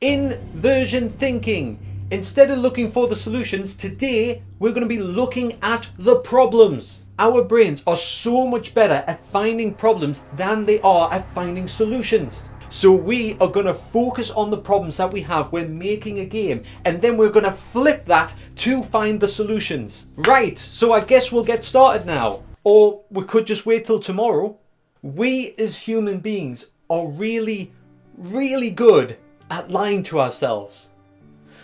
Inversion thinking. Instead of looking for the solutions, today we're going to be looking at the problems. Our brains are so much better at finding problems than they are at finding solutions. So we are going to focus on the problems that we have when making a game, and then we're going to flip that to find the solutions. Right, so I guess we'll get started now. Or we could just wait till tomorrow. We as human beings are really good at lying to ourselves.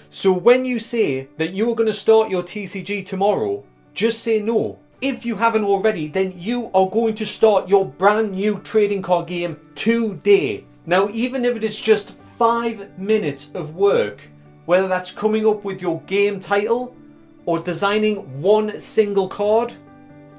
So when you say that you're going to start your TCG tomorrow, just say no. If you haven't already, then you are going to start your brand new trading card game today. Now, even if it is just 5 minutes of work, whether that's coming up with your game title or designing one single card,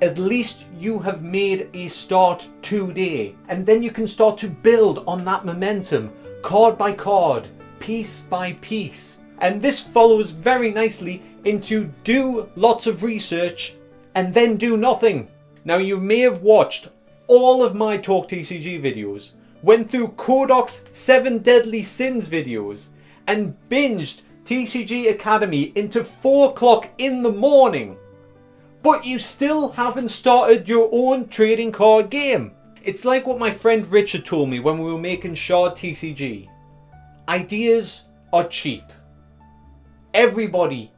at least you have made a start today. And then you can start to build on that momentum, card by card, piece by piece. And this follows very nicely into do lots of research and then do nothing. Now, you may have watched all of my Talk TCG videos, went through Kodok's 7 Deadly Sins videos, and binged TCG Academy into 4 o'clock in the morning. But you still haven't started your own trading card game. It's like what my friend Richard told me when we were making Shard TCG. Ideas are cheap. Everybody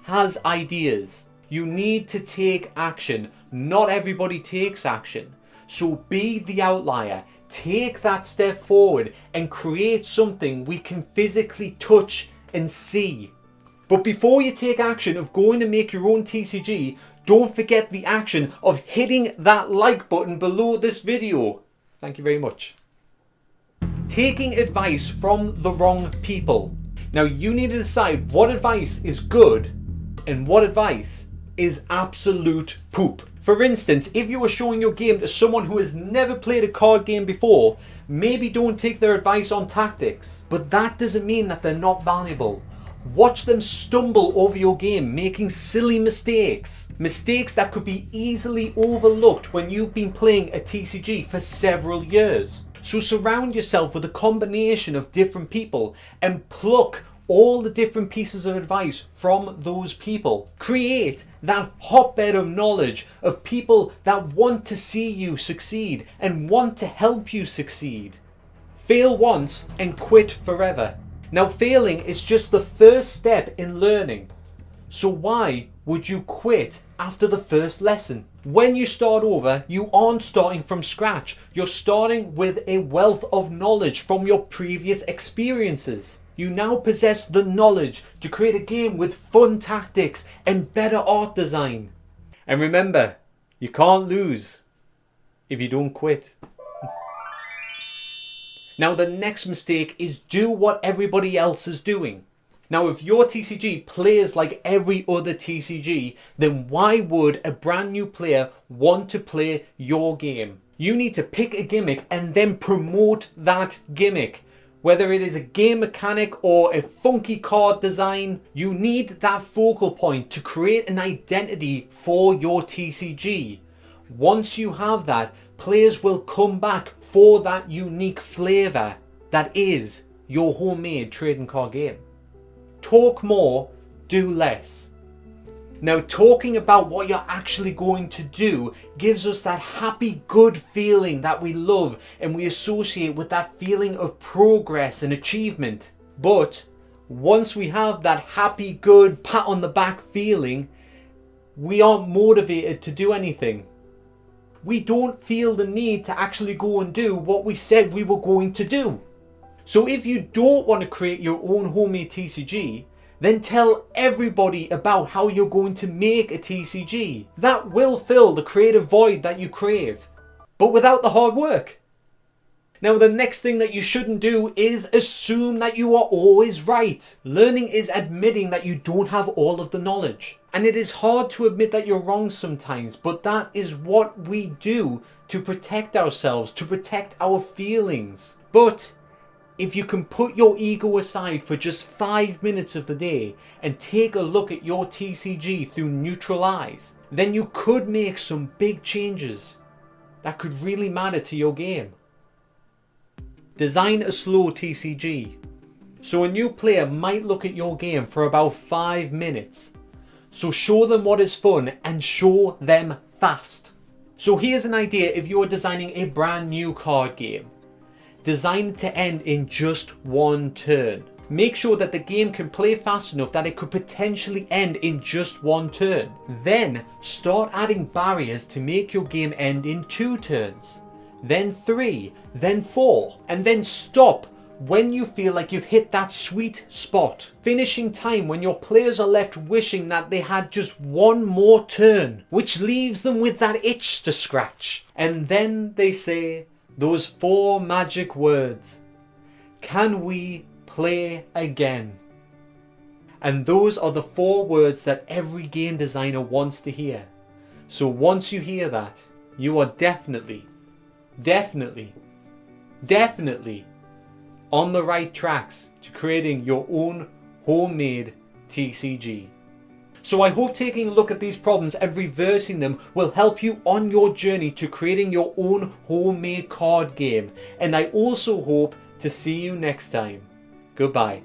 has ideas. You need to take action. Not everybody takes action. So be the outlier. Take that step forward and create something we can physically touch and see. But before you take action of going to make your own TCG, don't forget the action of hitting that like button below this video. Thank you very much. Taking advice from the wrong people. Now, you need to decide what advice is good and what advice is absolute poop. For instance, if you are showing your game to someone who has never played a card game before, maybe don't take their advice on tactics. But that doesn't mean that they're not valuable. Watch them stumble over your game, making silly mistakes. Mistakes that could be easily overlooked when you've been playing a TCG for several years. So surround yourself with a combination of different people and pluck all the different pieces of advice from those people. Create that hotbed of knowledge of people that want to see you succeed and want to help you succeed. Fail once and quit forever. Now, failing is just the first step in learning. So why would you quit after the first lesson? When you start over, you aren't starting from scratch. You're starting with a wealth of knowledge from your previous experiences. You now possess the knowledge to create a game with fun tactics and better art design. And remember, you can't lose if you don't quit. Now, the next mistake is do what everybody else is doing. Now, if your TCG plays like every other TCG, then why would a brand new player want to play your game? You need to pick a gimmick and then promote that gimmick. Whether it is a game mechanic or a funky card design, you need that focal point to create an identity for your TCG. Once you have that, players will come back for that unique flavour that is your homemade trading card game. Talk more, do less. Now, talking about what you're actually going to do gives us that happy, good feeling that we love and we associate with that feeling of progress and achievement. But once we have that happy, good, pat on the back feeling, we aren't motivated to do anything. We don't feel the need to actually go and do what we said we were going to do. So if you don't want to create your own homemade TCG, then tell everybody about how you're going to make a TCG. That will fill the creative void that you crave, but without the hard work. Now, the next thing that you shouldn't do is assume that you are always right. Learning is admitting that you don't have all of the knowledge. And it is hard to admit that you're wrong sometimes, but that is what we do to protect ourselves, to protect our feelings. But if you can put your ego aside for just 5 minutes of the day and take a look at your TCG through neutral eyes, then you could make some big changes that could really matter to your game. Design a slow TCG. So a new player might look at your game for about 5 minutes. So show them what is fun and show them fast. So here's an idea if you are designing a brand new card game. Design it to end in just one turn. Make sure that the game can play fast enough that it could potentially end in just one turn. Then start adding barriers to make your game end in 2 turns. Then 3, then 4, and then stop when you feel like you've hit that sweet spot. Finishing time when your players are left wishing that they had just one more turn, which leaves them with that itch to scratch. And then they say those 4 magic words: can we play again? And those are the 4 words that every game designer wants to hear. So once you hear that, you are definitely on the right tracks to creating your own homemade TCG. So I hope taking a look at these problems and reversing them will help you on your journey to creating your own homemade card game. And I also hope to see you next time. Goodbye.